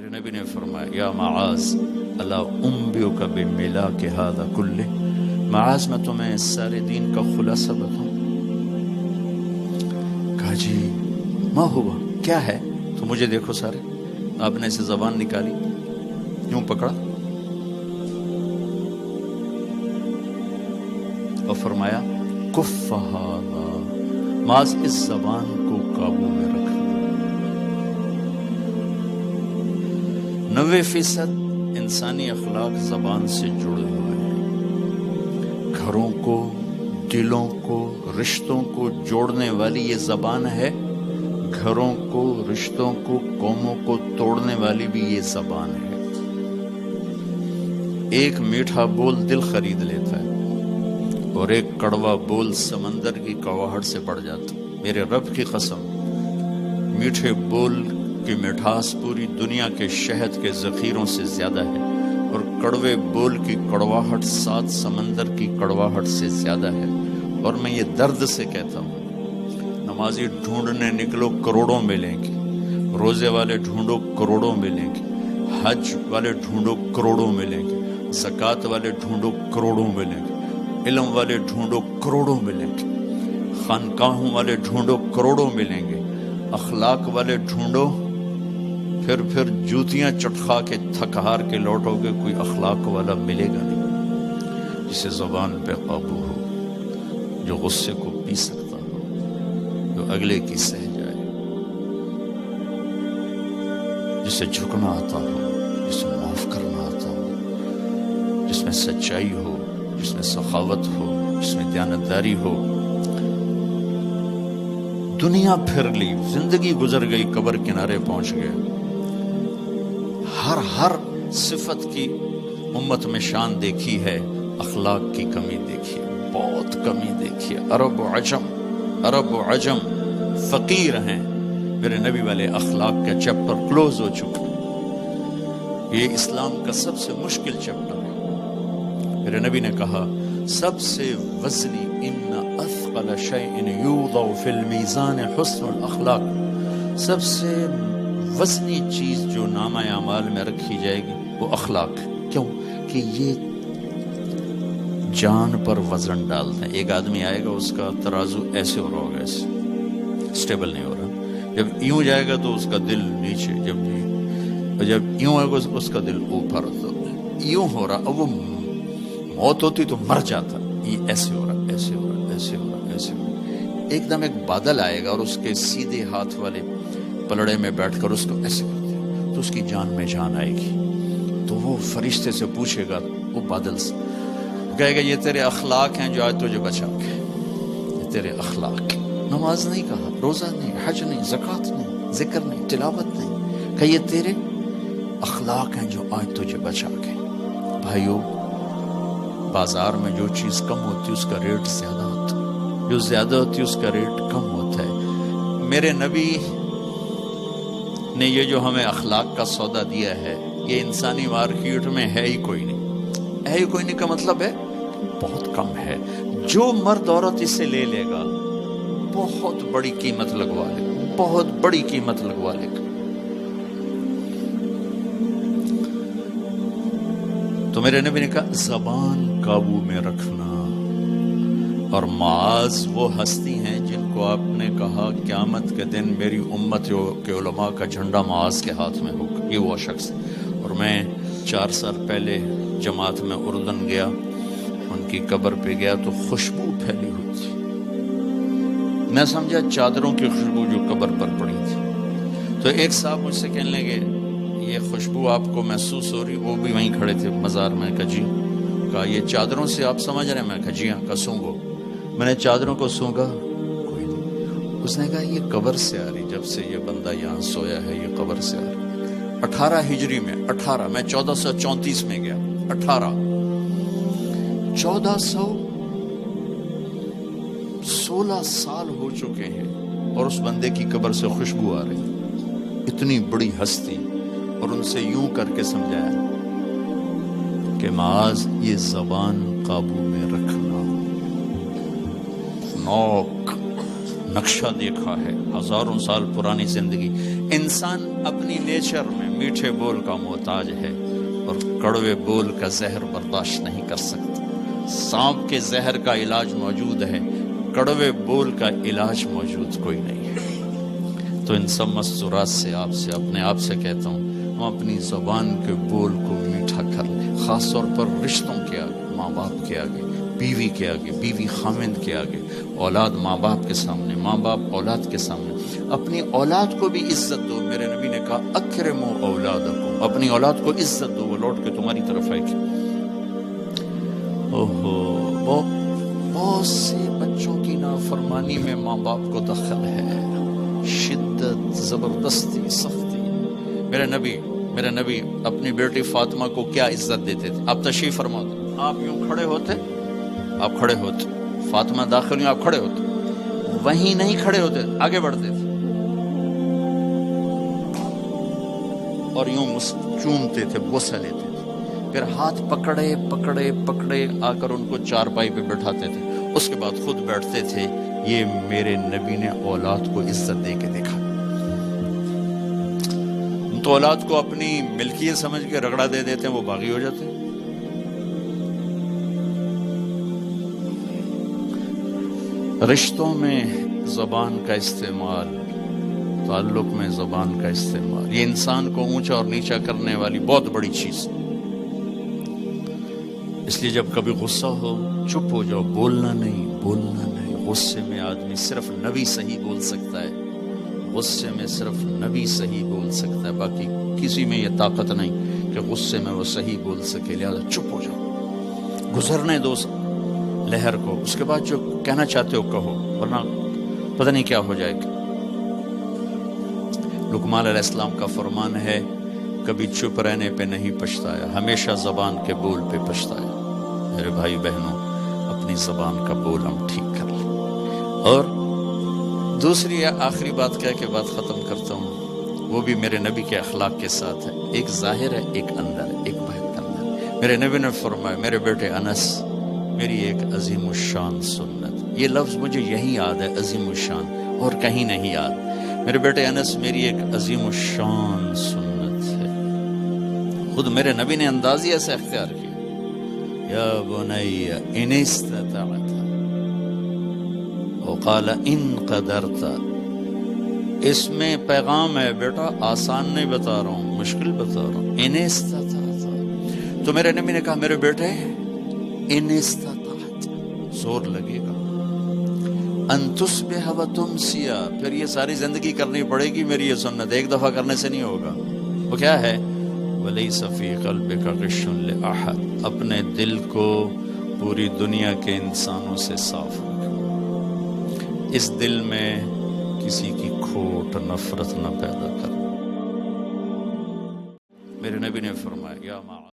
میرے نبی نے فرمایا یا معاذ الا انبئک بملاک ھذا کلہ، معاذ میں تمہیں اس سارے دین کا خلاصہ بتاؤں؟ کہا جی ما ہوا، کیا ہے؟ تو مجھے دیکھو سارے، آپ نے اسے زبان نکالی، یوں پکڑا اور فرمایا کف ھذا، معاذ اس زبان کو قابو میں رکھ۔ 90% انسانی اخلاق زبان سے جڑے ہوئے ہیں۔ گھروں کو، دلوں کو، رشتوں کو جوڑنے والی یہ زبان ہے، گھروں کو، رشتوں کو، قوموں کو توڑنے والی بھی یہ زبان ہے۔ ایک میٹھا بول دل خرید لیتا ہے اور ایک کڑوا بول سمندر کی کڑواہٹ سے بڑھ جاتا۔ میرے رب کی قسم، میٹھے بول کی مٹھاس پوری دنیا کے شہد کے ذخیروں سے زیادہ ہے، اور کڑوے بول کی کڑواہٹ 7 سمندر کی کڑواہٹ سے زیادہ ہے۔ اور میں یہ درد سے کہتا ہوں، نمازی ڈھونڈنے نکلو کروڑوں ملیں گے، روزے والے ڈھونڈو کروڑوں ملیں گے، حج والے ڈھونڈو کروڑوں ملیں گے، زکوٰۃ والے ڈھونڈو کروڑوں ملیں گے، علم والے ڈھونڈو کروڑوں ملیں گے، خانقاہوں والے ڈھونڈو کروڑوں ملیں گے، اخلاق والے ڈھونڈو، پھر جوتیاں چٹخا کے تھک ہار کے لوٹو گے، کوئی اخلاق والا ملے گا نہیں، جسے زبان پہ قابو ہو، جو غصے کو پی سکتا ہو، جو اگلے کی سہ جائے، جسے جھکنا آتا ہو، جسے معاف کرنا آتا ہو، جس میں سچائی ہو، جس میں سخاوت ہو، جس میں دیانتداری ہو۔ دنیا پھر لی، زندگی گزر گئی، قبر کنارے پہنچ گئے، ہر صفت کی امت میں شان دیکھی ہے، اخلاق کی کمی دیکھی ہے، بہت کمی دیکھی ہے۔ عرب و عجم فقیر ہیں، میرے نبی والے اخلاق کا چیپٹر کلوز ہو چکا۔ یہ اسلام کا سب سے مشکل چیپٹر ہے۔ میرے نبی نے کہا سب سے وزنی ان اثقل شیء یوضع فی المیزان حسن الاخلاق، سب سے وزنی چیز جو نامہ اعمال میں رکھی جائے گی وہ اخلاق۔ کیوں؟ کہ یہ جان پر وزن ڈالتے ہیں۔ ایک آدمی آئے گا، اس کا ترازو ایسے ہو رہا ہوگا، ایسے اسٹیبل نہیں ہو رہا، جب یوں جائے گا تو اس کا دل نیچے، جب یوں آئے گا اس کا دل اوپر، تو یوں ہو رہا، اب وہ موت ہوتی تو مر جاتا، یہ ایسے ہو رہا، ایسے ہو رہا، ایسے ہو رہا، ایسے ہو رہا۔ ایک دم ایک بادل آئے گا اور اس کے سیدھے ہاتھ والے پلڑے میں بیٹھ کر اس کو ایسے کرتے ہیں تو اس کی جان میں جان آئے گی۔ تو وہ فرشتے سے پوچھے گا، وہ بادل سے کہے گا یہ تیرے اخلاق ہیں جو آج تجھے بچا کے، یہ تیرے اخلاق۔ نماز نہیں کہا، روزہ نہیں، حج نہیں، زکوٰۃ نہیں، ذکر نہیں، تلاوت نہیں، کہ یہ تیرے اخلاق ہیں جو آج تجھے بچا کے۔ بھائیو، بازار میں جو چیز کم ہوتی ہے اس کا ریٹ زیادہ ہوتا ہے، جو زیادہ ہوتی ہے اس کا ریٹ کم ہوتا ہے۔ میرے نبی نے یہ جو ہمیں اخلاق کا سودا دیا ہے، یہ انسانی مارکیٹ میں ہے ہی کوئی نہیں۔ ہے ہی کوئی نہیں کا مطلب ہے بہت کم ہے۔ جو مرد عورت اسے لے لے گا بہت بڑی قیمت لگوا لے گا، بہت بڑی قیمت لگوا لے گا۔ تو میرے نبی نے کہا زبان قابو میں رکھنا۔ اور معاذ وہ ہستی ہیں جن کو آپ نے کہا قیامت کے دن میری امت کے علماء کا جھنڈا معاذ کے ہاتھ میں ہوگا، یہ وہ شخص۔ اور میں 4 سال پہلے جماعت میں اردن گیا، ان کی قبر پہ گیا تو خوشبو پھیلی ہوئی تھی، میں سمجھا چادروں کی خوشبو جو قبر پر پڑی تھی۔ تو ایک صاحب مجھ سے کہنے لگے یہ خوشبو آپ کو محسوس ہو رہی؟ وہ بھی وہیں کھڑے تھے مزار میں۔ کہا جی۔ کہا یہ چادروں سے آپ سمجھ رہے ہیں؟ میں کہا جی ہاں۔ کہا سونگو۔ میں نے چادروں کو سونگا، کوئی نہیں۔ اس نے کہا یہ قبر سے آ رہی، جب سے یہ بندہ یہاں سویا ہے یہ قبر سے آ رہی۔ 18 ہجری میں، 18 میں 1434 میں گیا، 1416 سال ہو چکے ہیں اور اس بندے کی قبر سے خوشبو آ رہی، اتنی بڑی ہستی۔ اور ان سے یوں کر کے سمجھایا کہ معاذ یہ زبان قابو میں رکھنا۔ نوک نقشہ دیکھا ہے، ہزاروں سال پرانی زندگی، انسان اپنی نیچر میں میٹھے بول کا محتاج ہے اور کڑوے بول کا زہر برداشت نہیں کر سکتا. سانپ کے زہر کا علاج موجود ہے، کڑوے بول کا علاج موجود کوئی نہیں ہے. تو ان سب مستورات سے اپنے آپ سے کہتا ہوں، ہم اپنی زبان کے بول کو میٹھا کر لیں، خاص طور پر رشتوں کے آگے، ماں باپ کے آگے، بیوی کے آگے، بیوی خامند کے آگے، اولاد ماں باپ کے سامنے، ماں باپ اولاد کے سامنے. اپنی اولاد کو بھی عزت دو. میرے نبی نے کہا اکرموا اولادکم، اپنی اولاد کو عزت دو، وہ لوٹ کے تمہاری طرف آئے گی. بہت سے بچوں کی نافرمانی میں ماں باپ کو دخل ہے، شدت، زبردستی، سختی. میرے نبی اپنی بیٹی فاطمہ کو کیا عزت دیتے تھے؟ آپ تشریف فرما دو، آپ یوں کھڑے ہوتے، فاطمہ داخل ہوئی، آپ کھڑے ہوتے، وہیں نہیں کھڑے ہوتے، آگے بڑھتے تھے اور یوں چومتے تھے، بوسہ لیتے تھے، پھر ہاتھ پکڑے آ کر ان کو چارپائی پہ بٹھاتے تھے، اس کے بعد خود بیٹھتے تھے. یہ میرے نبی نے اولاد کو عزت دے کے دیکھا. تو اولاد کو اپنی ملکیت سمجھ کے رگڑا دے دیتے ہیں، وہ باغی ہو جاتے ہیں. رشتوں میں زبان کا استعمال، تعلق میں زبان کا استعمال، یہ انسان کو اونچا اور نیچا کرنے والی بہت بڑی چیز. اس لیے جب کبھی غصہ ہو چپ ہو جاؤ، بولنا نہیں. غصے میں آدمی صرف نبی صحیح بول سکتا ہے، غصے میں صرف نبی صحیح بول سکتا ہے، باقی کسی میں یہ طاقت نہیں کہ غصے میں وہ صحیح بول سکے. لہذا چپ ہو جاؤ، گزرنے دو لہر کو، اس کے بعد جو کہنا چاہتے ہو کہو، ورنہ پتہ نہیں کیا ہو جائے گا. لقمان علیہ السلام کا فرمان ہے، کبھی چپ رہنے پہ نہیں پچھتایا، ہمیشہ زبان کے بول پہ پچھتایا. میرے بھائی بہنوں، اپنی زبان کا بول ہم ٹھیک کر لیں. اور دوسری آخری بات کہہ کے بات ختم کرتا ہوں، وہ بھی میرے نبی کے اخلاق کے ساتھ ہے. ایک ظاہر ہے، ایک اندر ہے، ایک باہر کرنا ہے. میرے نبی نے فرمایا، میرے بیٹے انس، میری ایک عظیم الشان سنت. یہ لفظ مجھے یہی یاد ہے، عظیم الشان، اور کہیں نہیں یاد. میرے بیٹے انس، میری ایک عظیم الشان سنت ہے. خود میرے نبی نے انداز ہی ایسے اختیار کیا، یا بنی ان استطعت وقال ان قدرت. اس میں پیغام ہے، بیٹا آسان نہیں بتا رہا ہوں، مشکل بتا رہا ہوں. ان استطعت. تو میرے نبی نے کہا، میرے بیٹے ان استطعت، زور لگے گا، ان تصبح وتمسی، پھر یہ ساری زندگی کرنی پڑے گی. میری یہ سنت ایک دفعہ کرنے سے نہیں ہوگا. وہ کیا ہے؟ وَلَيْسَ فِي قَلْبِكَ غِشٌّ لِأَحَدٍ. اپنے دل کو پوری دنیا کے انسانوں سے صاف رکھ، اس دل میں کسی کی کھوٹ، نفرت نہ پیدا کر. میرے نبی نے فرمایا، یا